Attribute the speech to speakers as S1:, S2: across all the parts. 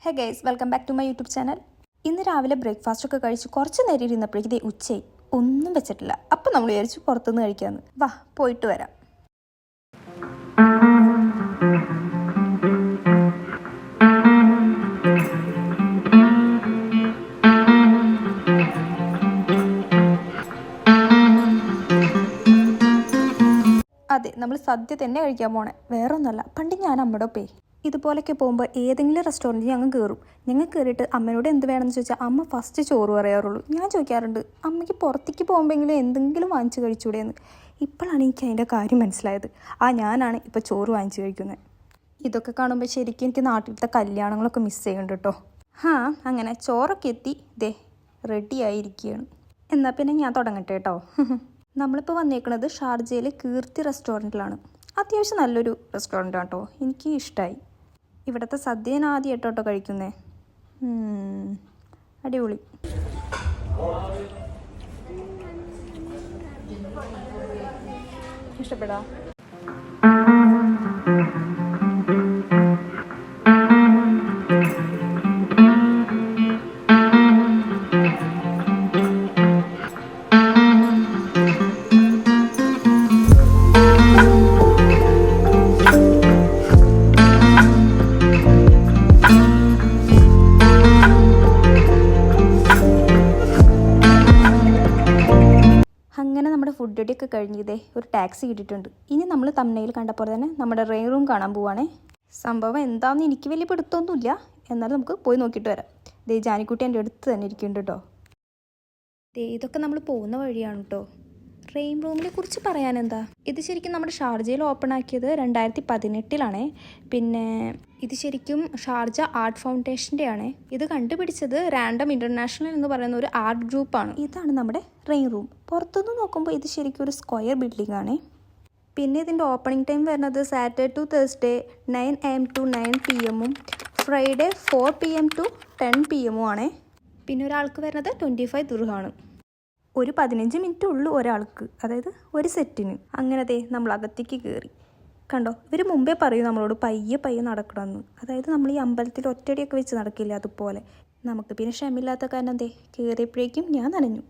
S1: Hey guys, welcome back to my YouTube channel. ഇന്ന് രാവിലെ breakfast ഒക്കെ കഴിച്ച് കുറച്ച് നേരം ഇരുന്നപ്പോഴേക്കും ഉച്ചയായി, ഒന്നും വെച്ചിട്ടില്ല. അപ്പം നമ്മൾ വിചാരിച്ചു പുറത്തുനിന്ന് കഴിക്കാമെന്ന്. വാ, പോയിട്ട് വരാം. അതെ, നമ്മൾ സദ്യ തന്നെ കഴിക്കാൻ പോണേ, വേറെ ഒന്നുമല്ല. പണ്ട് ഞാൻ അമ്മയുടെ ഒപ്പേ ഇതുപോലൊക്കെ പോകുമ്പോൾ ഏതെങ്കിലും റെസ്റ്റോറൻറ്റിൽ ഞങ്ങൾ കയറും. ഞങ്ങൾ കയറിയിട്ട് അമ്മയോട് എന്ത് വേണമെന്ന് ചോദിച്ചാൽ അമ്മ ഫസ്റ്റ് ചോറ് പറയാറുള്ളൂ. ഞാൻ ചോദിക്കാറുണ്ട്, അമ്മയ്ക്ക് പുറത്തേക്ക് പോകുമ്പോഴെങ്കിലും എന്തെങ്കിലും വാങ്ങിച്ച് കഴിച്ചുകൂടെയെന്ന്. ഇപ്പോഴാണ് എനിക്ക് അതിൻ്റെ കാര്യം മനസ്സിലായത്. ഞാനാണ് ഇപ്പോൾ ചോറ് വാങ്ങിച്ച് കഴിക്കുന്നത്. ഇതൊക്കെ കാണുമ്പോൾ ശരിക്കും എനിക്ക് നാട്ടിലത്തെ കല്യാണങ്ങളൊക്കെ മിസ് ചെയ്യുന്നുണ്ട് കേട്ടോ. അങ്ങനെ ചോറൊക്കെ എത്തി, റെഡി ആയിരിക്കുകയാണ്. എന്നാൽ പിന്നെ ഞാൻ തുടങ്ങട്ടെ കേട്ടോ. നമ്മളിപ്പോൾ വന്നേക്കുന്നത് ഷാർജയിലെ കീർത്തി റെസ്റ്റോറൻറ്റിലാണ്. അത്യാവശ്യം നല്ലൊരു റെസ്റ്റോറൻറ്റ് കേട്ടോ, എനിക്ക് ഇഷ്ടമായി. ഇവിടുത്തെ സദ്യ ഞാൻ ആദ്യമായിട്ടോ കേട്ടോ കഴിക്കുന്നേ. അടിപൊളി. ഇഷ്ടപ്പെടാ? അങ്ങനെ നമ്മുടെ ഫുഡ് റെഡിയൊക്കെ കഴിഞ്ഞതേ ഒരു ടാക്സി കിട്ടിയിട്ടുണ്ട്. ഇനി നമ്മൾ തമ്മനയിൽ കണ്ടപ്പോൾ തന്നെ നമ്മുടെ റെയിൻ റൂം കാണാൻ പോവാണേ. സംഭവം എന്താണെന്ന് എനിക്ക് വലിയ പിടുത്തമൊന്നുമില്ല, എന്നാലും നമുക്ക് പോയി നോക്കിയിട്ട് വരാം. ജാനിക്കുട്ടി എൻ്റെ അടുത്ത് തന്നെ ഇരിക്കുന്നുണ്ട് കേട്ടോ. ഇതൊക്കെ നമ്മൾ പോകുന്ന വഴിയാണ് കേട്ടോ. റെയിൻ റൂമിനെ കുറിച്ച് പറയാനെന്താ, ഇത് ശരിക്കും നമ്മുടെ ഷാർജയിൽ ഓപ്പൺ ആക്കിയത് 2018 പിന്നെ ഇത് ശരിക്കും ഷാർജ ആർട്ട് ഫൗണ്ടേഷൻ്റെ ആണ്. ഇത് കണ്ടുപിടിച്ചത് റാൻഡം ഇൻ്റർനാഷണൽ എന്ന് പറയുന്ന ഒരു ആർട്ട് ഗ്രൂപ്പാണ്. ഇതാണ് നമ്മുടെ റെയിൻ റൂം. പുറത്തുനിന്ന് നോക്കുമ്പോൾ ഇത് ശരിക്കും ഒരു സ്ക്വയർ ബിൽഡിംഗ് ആണ്. പിന്നെ ഇതിൻ്റെ ഓപ്പണിംഗ് ടൈം വരുന്നത് Saturday to Thursday 9 AM to 9 PM, Friday 4 PM to 10 PM ആണ്. പിന്നെ ഒരാൾക്ക് വരുന്നത് 25 ദിർഹമാണ്. ഒരു 15 മിനിറ്റ് ഉള്ളൂ ഒരാൾക്ക്, അതായത് ഒരു സെറ്റിന്. അങ്ങനെ നമ്മൾ അകത്തേക്ക് കയറി. കണ്ടോ, ഇവർ മുമ്പേ പറയും നമ്മളോട് പയ്യെ നടക്കണമെന്ന്. അതായത് നമ്മൾ ഈ അമ്പലത്തിൽ ഒറ്റടിയൊക്കെ വെച്ച് നടക്കില്ല, അതുപോലെ. നമുക്ക് പിന്നെ ക്ഷമയില്ലാത്ത കാരണം കയറിയപ്പോഴേക്കും ഞാൻ നനഞ്ഞു.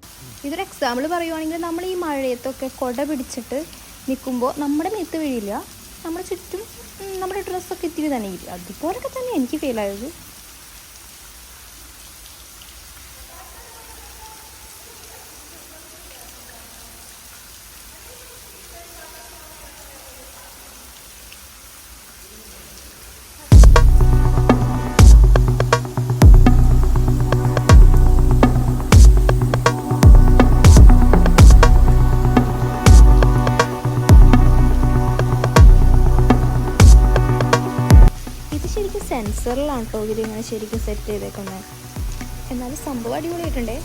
S1: ഇതൊരു എക്സാമ്പിൾ പറയുവാണെങ്കിൽ, നമ്മൾ ഈ മഴയത്തൊക്കെ കുട പിടിച്ചിട്ട് നിൽക്കുമ്പോൾ നമ്മുടെ മേത്ത് വീഴില്ല, നമ്മുടെ ചുറ്റും നമ്മുടെ ഡ്രസ്സൊക്കെ ഇത്തിരി നനയില്ല. അതുപോലൊക്കെ തന്നെ എനിക്ക് ഫീൽ ആയത്. സെൻസറിലാണ് കേട്ടോ ഇതിലിങ്ങനെ ശരിക്കും സെറ്റ് ചെയ്തേക്കുന്നത്. എന്നാലും സംഭവം അടിപൊളിയായിട്ടുണ്ടേ.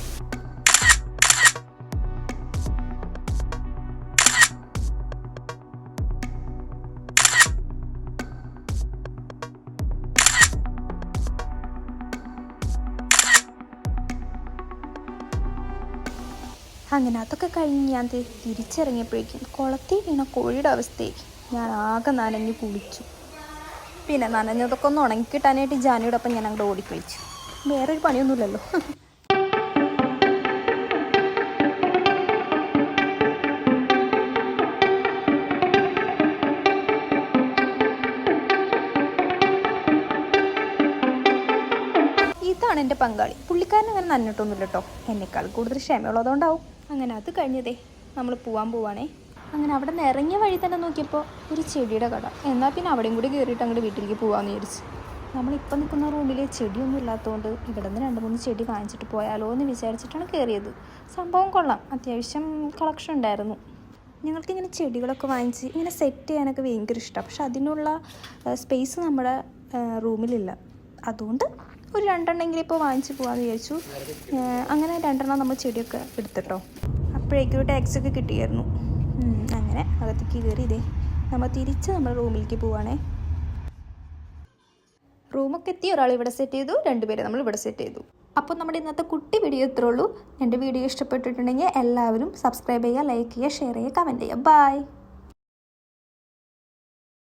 S1: അങ്ങനെ അതൊക്കെ കഴിഞ്ഞ് ഞാൻ തിരിച്ചിറങ്ങിയപ്പോഴേക്കും കുളത്തിൽ വീണ കോഴിയുടെ അവസ്ഥയായി. ഞാൻ ആകെ നനഞ്ഞു കുളിച്ചു. പിന്നെ നനഞ്ഞതൊക്കെ ഒന്ന് ഉണങ്ങിക്കിട്ടാനായിട്ട് ജാനിയുടെ ഒപ്പം ഞാൻ അങ്ങോട്ട് ഓടിക്കളിച്ചു. വേറൊരു പണിയൊന്നുമില്ലല്ലോ. ഇതാണ് എൻ്റെ പങ്കാളി. പുള്ളിക്കാരൻ അങ്ങനെ നനഞ്ഞിട്ടൊന്നുമില്ല കേട്ടോ, എന്നെക്കാൾ കൂടുതൽ ക്ഷമയുള്ളതുകൊണ്ടാവും. അങ്ങനെ അത് കഴിഞ്ഞതേ നമ്മൾ പോവാണേ. അങ്ങനെ അവിടെ നിന്ന് ഇറങ്ങിയ വഴി തന്നെ നോക്കിയപ്പോൾ ഒരു ചെടിയുടെ കട. എന്നാൽ പിന്നെ അവിടെയും കൂടി കയറിയിട്ട് അങ്ങോട്ട് വീട്ടിലേക്ക് പോകാമെന്ന് വിചാരിച്ചു. നമ്മളിപ്പോൾ നിൽക്കുന്ന റൂമിൽ ചെടിയൊന്നും ഇല്ലാത്തതുകൊണ്ട് ഇവിടെ നിന്ന് 2-3 ചെടി വാങ്ങിച്ചിട്ട് പോയാലോ എന്ന് വിചാരിച്ചിട്ടാണ് കയറിയത്. സംഭവം കൊള്ളാം, അത്യാവശ്യം കളക്ഷൻ ഉണ്ടായിരുന്നു. ഞങ്ങൾക്കിങ്ങനെ ചെടികളൊക്കെ വാങ്ങിച്ച് ഇങ്ങനെ സെറ്റ് ചെയ്യാനൊക്കെ ഭയങ്കര ഇഷ്ടമാണ്. പക്ഷെ അതിനുള്ള സ്പേസ് നമ്മുടെ റൂമിലില്ല. അതുകൊണ്ട് ഒരു 2 എണ്ണമെങ്കിലും ഇപ്പോൾ വാങ്ങിച്ച് പോകാമെന്ന് വിചാരിച്ചു. അങ്ങനെ 2 എണ്ണം നമ്മൾ ചെടിയൊക്കെ എടുത്തിട്ടോ. അപ്പോഴേക്കും ഒരു ടാക്സി ഒക്കെ കിട്ടിയായിരുന്നു. അങ്ങനെ അകത്തേക്ക് കയറി നമ്മൾ തിരിച്ച് നമ്മുടെ റൂമിലേക്ക് പോവുകയാണേ. റൂമൊക്കെ എത്തി. ഒരാൾ ഇവിടെ സെറ്റ് ചെയ്തു, 2 പേരെ നമ്മൾ ഇവിടെ സെറ്റ് ചെയ്തു. അപ്പോൾ നമ്മുടെ ഇന്നത്തെ കുട്ടി വീഡിയോ ഇത്രേ ഉള്ളൂ. എൻ്റെ വീഡിയോ ഇഷ്ടപ്പെട്ടിട്ടുണ്ടെങ്കിൽ എല്ലാവരും സബ്സ്ക്രൈബ് ചെയ്യുക, ലൈക്ക് ചെയ്യുക, ഷെയർ ചെയ്യുക, കമൻറ്റ് ചെയ്യുക. ബൈ.